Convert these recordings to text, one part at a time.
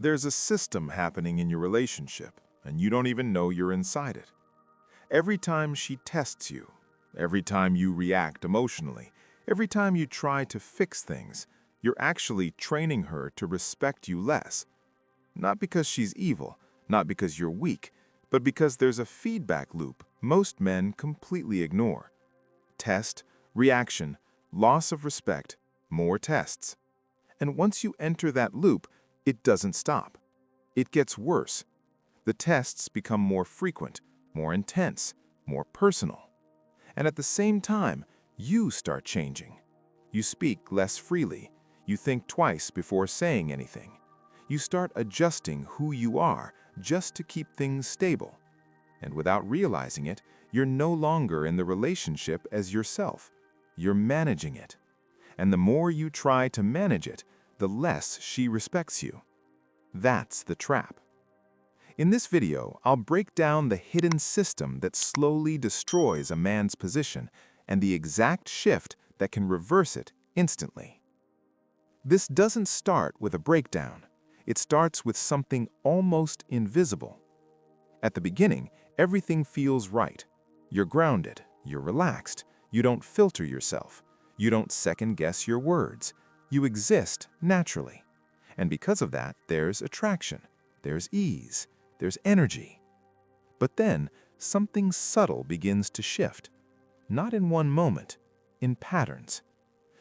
There's a system happening in your relationship, and you don't even know you're inside it. Every time she tests you, every time you react emotionally, every time you try to fix things, you're actually training her to respect you less. Not because she's evil, not because you're weak, but because there's a feedback loop most men completely ignore. Test, reaction, loss of respect, more tests. And once you enter that loop, it doesn't stop. It gets worse. The tests become more frequent, more intense, more personal. And at the same time, you start changing. You speak less freely. You think twice before saying anything. You start adjusting who you are just to keep things stable. And without realizing it, you're no longer in the relationship as yourself. You're managing it. And the more you try to manage it, the less she respects you. That's the trap. In this video, I'll break down the hidden system that slowly destroys a man's position and the exact shift that can reverse it instantly. This doesn't start with a breakdown. It starts with something almost invisible. At the beginning, everything feels right. You're grounded, you're relaxed, you don't filter yourself, you don't second-guess your words. You exist naturally. And because of that, there's attraction, there's ease, there's energy. But then, something subtle begins to shift. Not in one moment, in patterns.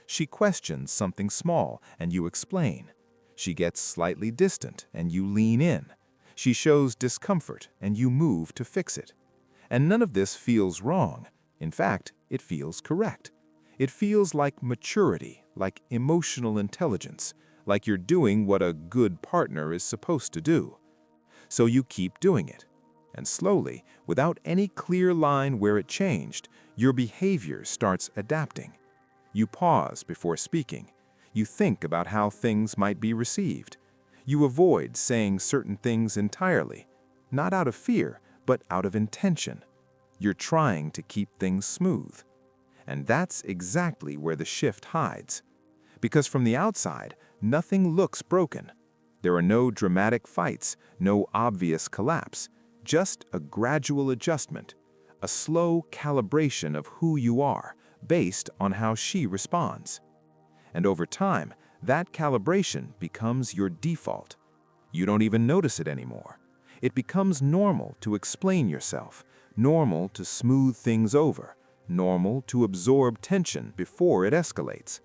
She questions something small, and you explain. She gets slightly distant, and you lean in. She shows discomfort, and you move to fix it. And none of this feels wrong. In fact, it feels correct. It feels like maturity, like emotional intelligence, like you're doing what a good partner is supposed to do. So you keep doing it. And slowly, without any clear line where it changed, your behavior starts adapting. You pause before speaking. You think about how things might be received. You avoid saying certain things entirely, not out of fear, but out of intention. You're trying to keep things smooth. And that's exactly where the shift hides. Because from the outside, nothing looks broken. There are no dramatic fights, no obvious collapse, just a gradual adjustment, a slow calibration of who you are based on how she responds. And over time, that calibration becomes your default. You don't even notice it anymore. It becomes normal to explain yourself, normal to smooth things over, normal to absorb tension before it escalates.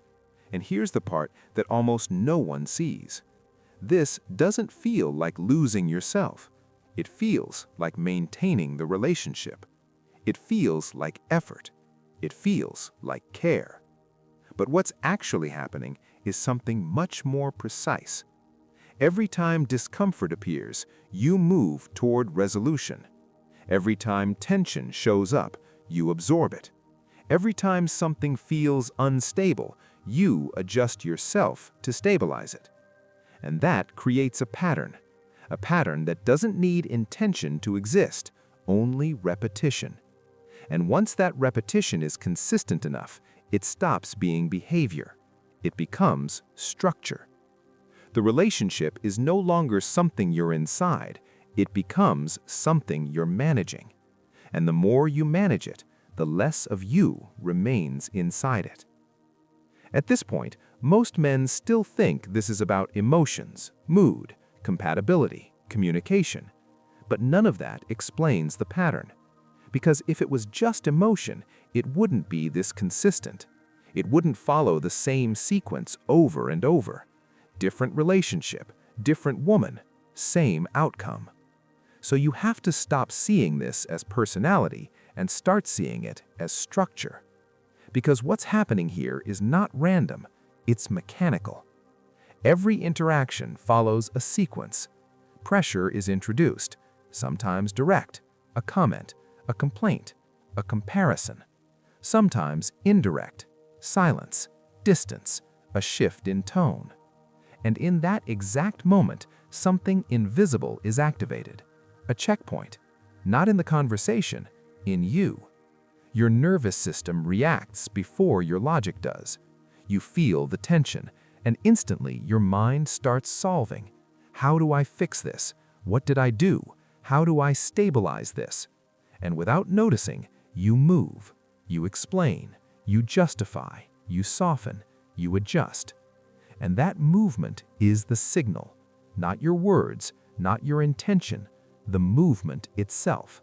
And here's the part that almost no one sees. This doesn't feel like losing yourself. It feels like maintaining the relationship. It feels like effort. It feels like care. But what's actually happening is something much more precise. Every time discomfort appears, you move toward resolution. Every time tension shows up, you absorb it. Every time something feels unstable, you adjust yourself to stabilize it. And that creates a pattern that doesn't need intention to exist, only repetition. And once that repetition is consistent enough, it stops being behavior. It becomes structure. The relationship is no longer something you're inside, it becomes something you're managing. And the more you manage it, the less of you remains inside it. At this point, most men still think this is about emotions, mood, compatibility, communication. But none of that explains the pattern. Because if it was just emotion, it wouldn't be this consistent. It wouldn't follow the same sequence over and over. Different relationship, different woman, same outcome. So you have to stop seeing this as personality and start seeing it as structure. Because what's happening here is not random, it's mechanical. Every interaction follows a sequence. Pressure is introduced, sometimes direct, a comment, a complaint, a comparison. Sometimes indirect, silence, distance, a shift in tone. And in that exact moment, something invisible is activated. A checkpoint, not in the conversation, in you. Your nervous system reacts before your logic does. You feel the tension, and instantly your mind starts solving. How do I fix this? What did I do? How do I stabilize this? And without noticing, you move, you explain, you justify, you soften, you adjust. And that movement is the signal, not your words, not your intention, the movement itself.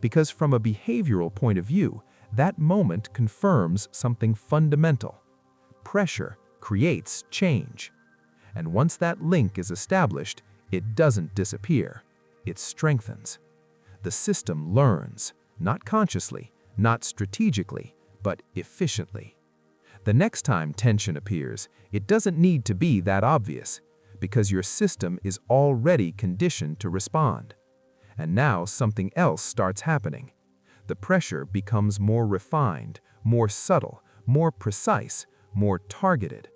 Because from a behavioral point of view, that moment confirms something fundamental. Pressure creates change. And once that link is established, it doesn't disappear, it strengthens. The system learns, not consciously, not strategically, but efficiently. The next time tension appears, it doesn't need to be that obvious, because your system is already conditioned to respond. And now something else starts happening. The pressure becomes more refined, more subtle, more precise, more targeted.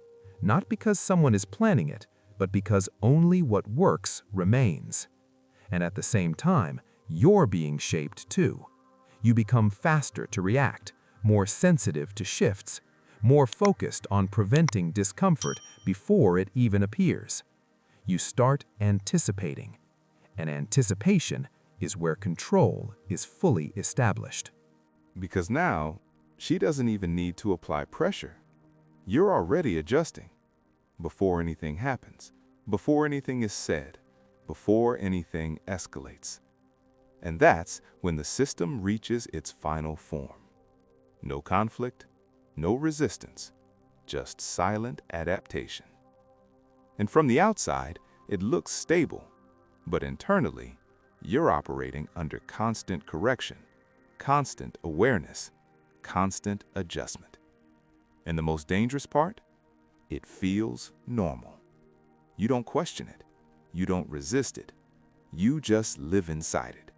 Not because someone is planning it, but because only what works remains. And at the same time, you're being shaped too. You become faster to react, more sensitive to shifts, more focused on preventing discomfort before it even appears. You start anticipating. And anticipation is where control is fully established. Because now, she doesn't even need to apply pressure. You're already adjusting. Before anything happens, before anything is said, before anything escalates. And that's when the system reaches its final form. No conflict, no resistance, just silent adaptation. And from the outside, it looks stable, but internally, you're operating under constant correction, constant awareness, constant adjustment. And the most dangerous part? It feels normal. You don't question it. You don't resist it. You just live inside it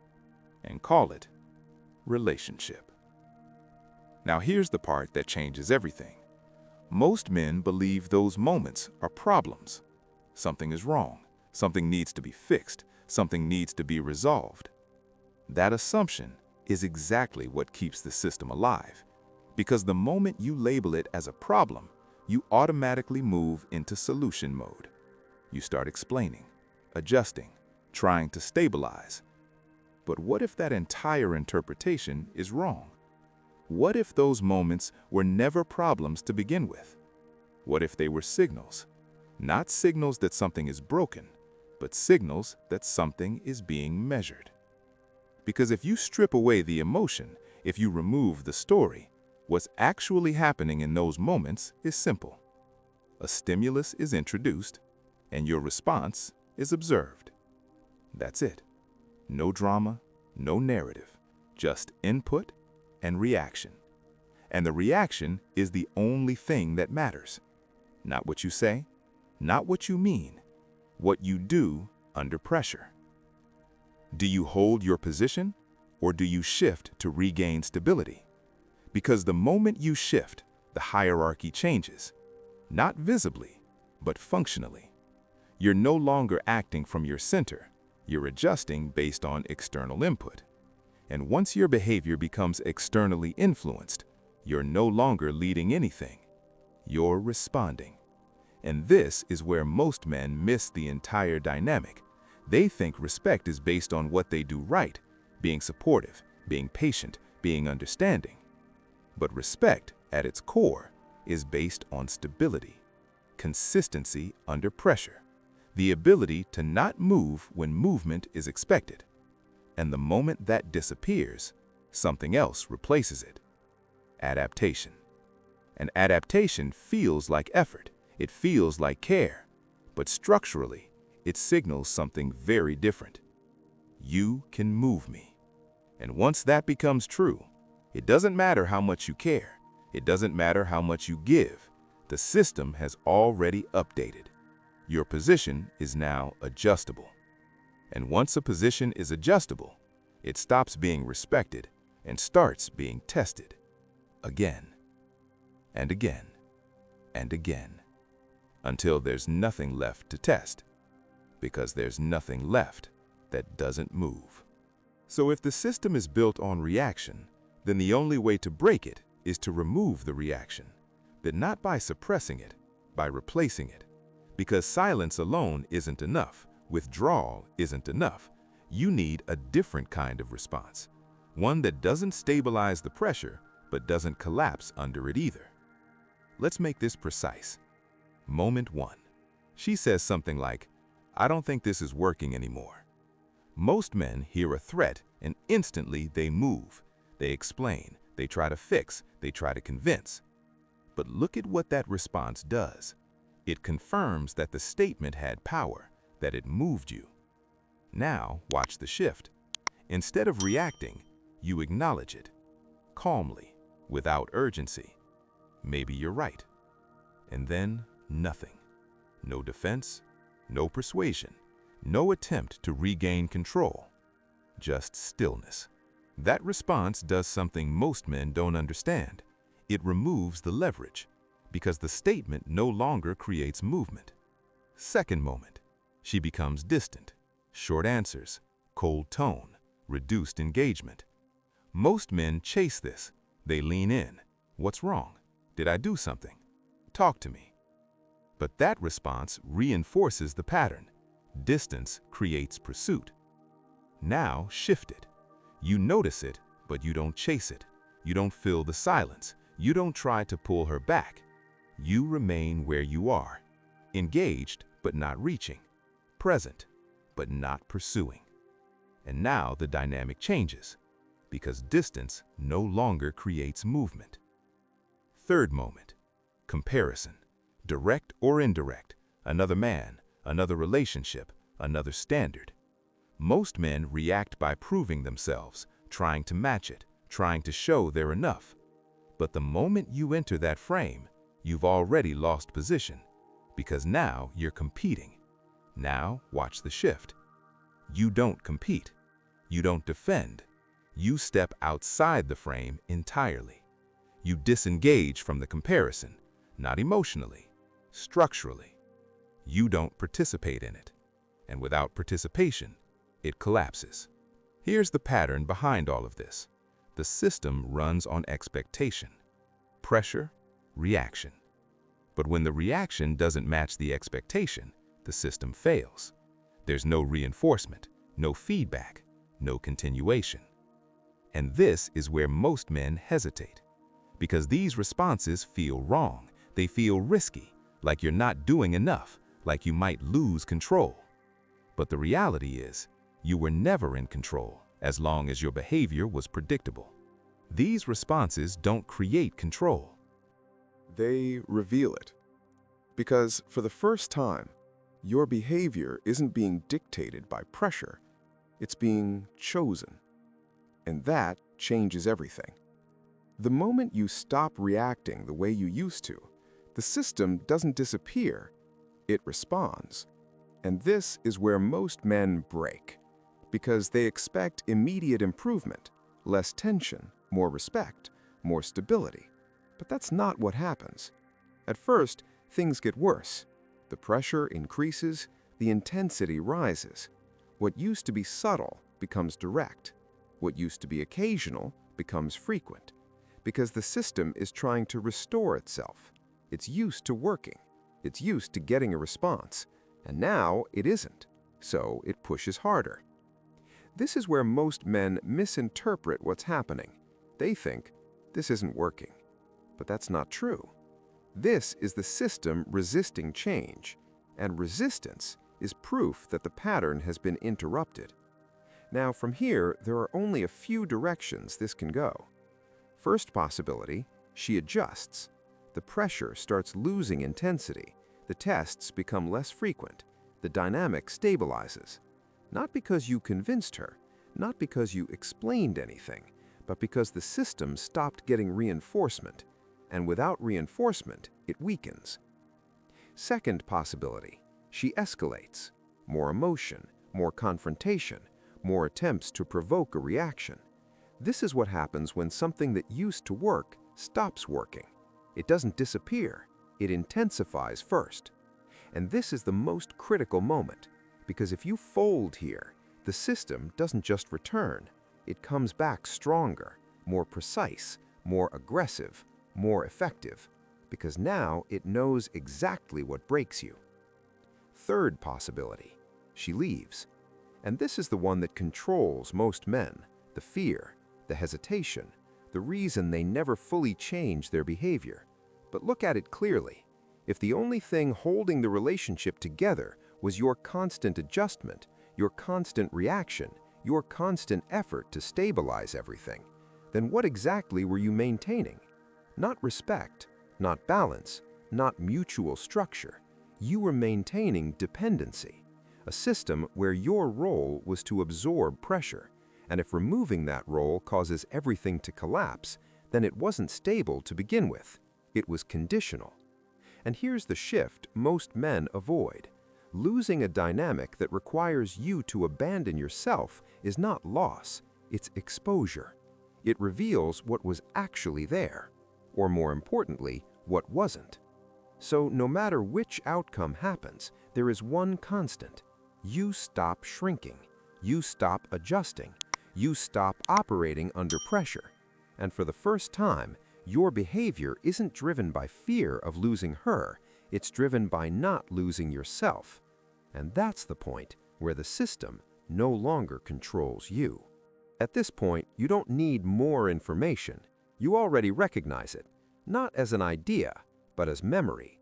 and call it relationship. Now here's the part that changes everything. Most men believe those moments are problems. Something is wrong. Something needs to be fixed. Something needs to be resolved. That assumption is exactly what keeps the system alive. Because the moment you label it as a problem, you automatically move into solution mode. You start explaining, adjusting, trying to stabilize. But what if that entire interpretation is wrong? What if those moments were never problems to begin with? What if they were signals? Not signals that something is broken, but signals that something is being measured. Because if you strip away the emotion, if you remove the story, what's actually happening in those moments is simple. A stimulus is introduced, and your response is observed. That's it. No drama, no narrative, just input and reaction. And the reaction is the only thing that matters. Not what you say, not what you mean, what you do under pressure. Do you hold your position, or do you shift to regain stability? Because the moment you shift, the hierarchy changes. Not visibly, but functionally. You're no longer acting from your center. You're adjusting based on external input. And once your behavior becomes externally influenced, you're no longer leading anything. You're responding. And this is where most men miss the entire dynamic. They think respect is based on what they do right, being supportive, being patient, being understanding. But respect, at its core, is based on stability, consistency under pressure, the ability to not move when movement is expected. And the moment that disappears, something else replaces it. Adaptation. And adaptation feels like effort. It feels like care. But structurally, it signals something very different. You can move me. And once that becomes true, it doesn't matter how much you care. It doesn't matter how much you give. The system has already updated. Your position is now adjustable. And once a position is adjustable, it stops being respected and starts being tested. Again, and again, and again, until there's nothing left to test, because there's nothing left that doesn't move. So if the system is built on reaction, then the only way to break it is to remove the reaction, but not by suppressing it, by replacing it. Because silence alone isn't enough. Withdrawal isn't enough. You need a different kind of response, one that doesn't stabilize the pressure but doesn't collapse under it either. Let's make this precise. Moment 1. She says something like, "I don't think this is working anymore." Most men hear a threat and instantly they move. They explain, they try to fix, they try to convince. But look at what that response does. It confirms that the statement had power, that it moved you. Now, watch the shift. Instead of reacting, you acknowledge it, calmly, without urgency. Maybe you're right. And then nothing. No defense, no persuasion, no attempt to regain control. Just stillness. That response does something most men don't understand. It removes the leverage, because the statement no longer creates movement. Second moment. She becomes distant. Short answers, cold tone, reduced engagement. Most men chase this. They lean in. "What's wrong? Did I do something? Talk to me." But that response reinforces the pattern. Distance creates pursuit. Now shift it. You notice it, but you don't chase it. You don't fill the silence. You don't try to pull her back. You remain where you are, engaged but not reaching, present but not pursuing. And now the dynamic changes, because distance no longer creates movement. Third moment. Comparison. Direct or indirect. Another man, another relationship, another standard. Most men react by proving themselves, trying to match it, trying to show they're enough. But the moment you enter that frame, you've already lost position, because now you're competing. Now watch the shift. You don't compete. You don't defend. You step outside the frame entirely. You disengage from the comparison, not emotionally, structurally. You don't participate in it. And without participation, it collapses. Here's the pattern behind all of this. The system runs on expectation. Pressure, reaction. But when the reaction doesn't match the expectation, the system fails. There's no reinforcement, no feedback, no continuation. And this is where most men hesitate. Because these responses feel wrong. They feel risky, like you're not doing enough, like you might lose control. But the reality is, you were never in control as long as your behavior was predictable. These responses don't create control. They reveal it. Because for the first time, your behavior isn't being dictated by pressure, it's being chosen. And that changes everything. The moment you stop reacting the way you used to, the system doesn't disappear, it responds. And this is where most men break, because they expect immediate improvement, less tension, more respect, more stability. But that's not what happens. At first, things get worse. The pressure increases, the intensity rises. What used to be subtle becomes direct. What used to be occasional becomes frequent, because the system is trying to restore itself. It's used to working. It's used to getting a response. And now it isn't, so it pushes harder. This is where most men misinterpret what's happening. They think, this isn't working. But that's not true. This is the system resisting change, and resistance is proof that the pattern has been interrupted. Now, from here, there are only a few directions this can go. First possibility, she adjusts. The pressure starts losing intensity. The tests become less frequent. The dynamic stabilizes. Not because you convinced her, not because you explained anything, but because the system stopped getting reinforcement. And without reinforcement, it weakens. Second possibility, she escalates. More emotion, more confrontation, more attempts to provoke a reaction. This is what happens when something that used to work stops working. It doesn't disappear, it intensifies first. And this is the most critical moment, because if you fold here, the system doesn't just return, it comes back stronger, more precise, more aggressive, more effective, because now it knows exactly what breaks you. Third possibility, she leaves. And this is the one that controls most men, the fear, the hesitation, the reason they never fully change their behavior. But look at it clearly. If the only thing holding the relationship together was your constant adjustment, your constant reaction, your constant effort to stabilize everything, then what exactly were you maintaining? Not respect, not balance, not mutual structure. You were maintaining dependency, a system where your role was to absorb pressure. And if removing that role causes everything to collapse, then it wasn't stable to begin with. It was conditional. And here's the shift most men avoid. Losing a dynamic that requires you to abandon yourself is not loss, it's exposure. It reveals what was actually there, or more importantly, what wasn't. So no matter which outcome happens, there is one constant. You stop shrinking. You stop adjusting. You stop operating under pressure. And for the first time, your behavior isn't driven by fear of losing her, it's driven by not losing yourself. And that's the point where the system no longer controls you. At this point, you don't need more information. You already recognize it, not as an idea, but as memory.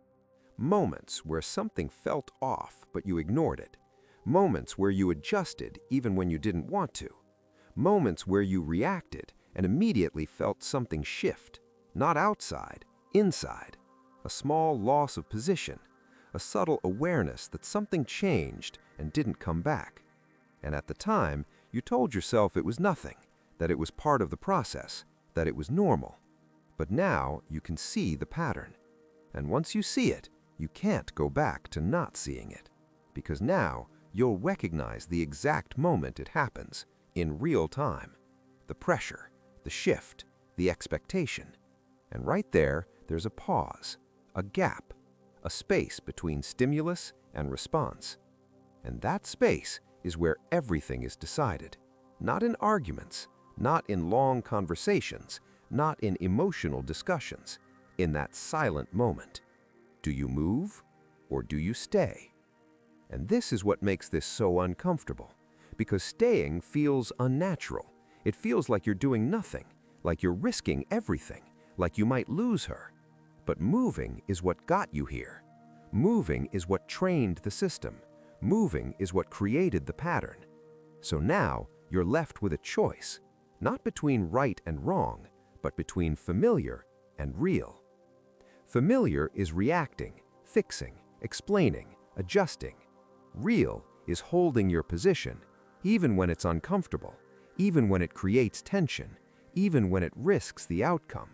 Moments where something felt off, but you ignored it. Moments where you adjusted even when you didn't want to. Moments where you reacted and immediately felt something shift. Not outside, inside. A small loss of position, a subtle awareness that something changed and didn't come back. And at the time, you told yourself it was nothing, that it was part of the process, that it was normal. But now you can see the pattern. And once you see it, you can't go back to not seeing it. Because now you'll recognize the exact moment it happens, in real time. The pressure, the shift, the expectation. And right there, there's a pause, a gap, a space between stimulus and response. And that space is where everything is decided. Not in arguments, not in long conversations, not in emotional discussions, in that silent moment. Do you move or do you stay? And this is what makes this so uncomfortable, because staying feels unnatural. It feels like you're doing nothing, like you're risking everything, like you might lose her. But moving is what got you here. Moving is what trained the system. Moving is what created the pattern. So now you're left with a choice, not between right and wrong, but between familiar and real. Familiar is reacting, fixing, explaining, adjusting. Real is holding your position, even when it's uncomfortable, even when it creates tension, even when it risks the outcome.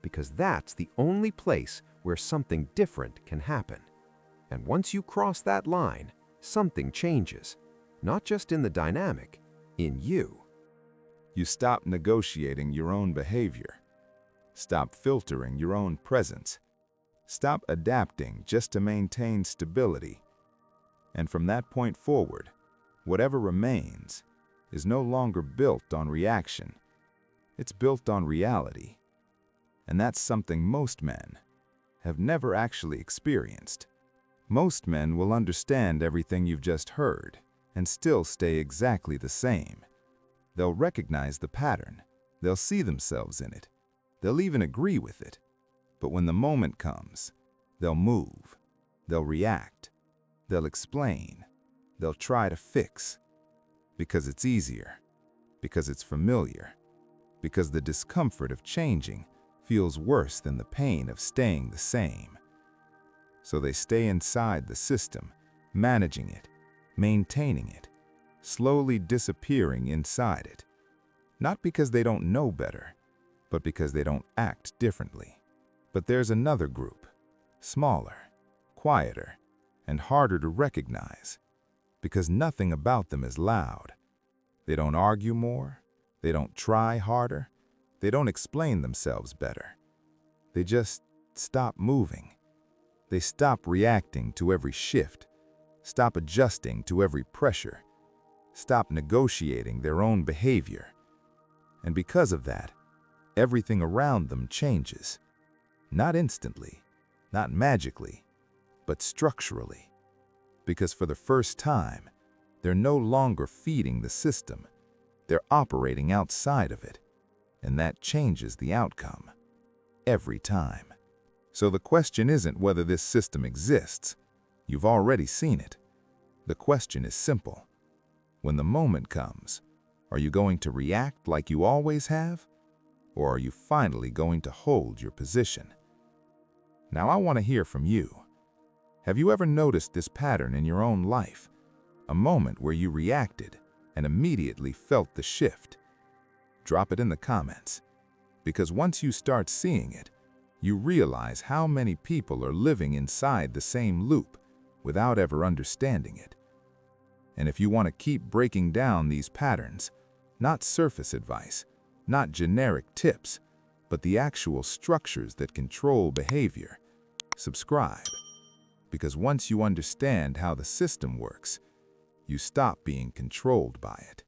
Because that's the only place where something different can happen. And once you cross that line, something changes, not just in the dynamic, in you. You stop negotiating your own behavior. Stop filtering your own presence. Stop adapting just to maintain stability. And from that point forward, whatever remains is no longer built on reaction. It's built on reality. And that's something most men have never actually experienced. Most men will understand everything you've just heard and still stay exactly the same. They'll recognize the pattern. They'll see themselves in it. They'll even agree with it. But when the moment comes, they'll move. They'll react. They'll explain. They'll try to fix. Because it's easier. Because it's familiar. Because the discomfort of changing feels worse than the pain of staying the same. So they stay inside the system, managing it, maintaining it, slowly disappearing inside it. Not because they don't know better, but because they don't act differently. But there's another group, smaller, quieter, and harder to recognize, because nothing about them is loud. They don't argue more, they don't try harder, they don't explain themselves better. They just stop moving. They stop reacting to every shift, stop adjusting to every pressure, stop negotiating their own behavior. And because of that, everything around them changes. Not instantly, not magically, but structurally. Because for the first time, They're no longer feeding the system. They're operating outside of it. And that changes the outcome. Every time. So the question isn't whether this system exists. You've already seen it. The question is simple. When the moment comes, are you going to react like you always have? Or are you finally going to hold your position? Now I want to hear from you. Have you ever noticed this pattern in your own life? A moment where you reacted and immediately felt the shift? Drop it in the comments. Because once you start seeing it, you realize how many people are living inside the same loop without ever understanding it. And if you want to keep breaking down these patterns, not surface advice, not generic tips, but the actual structures that control behavior, subscribe. Because once you understand how the system works, you stop being controlled by it.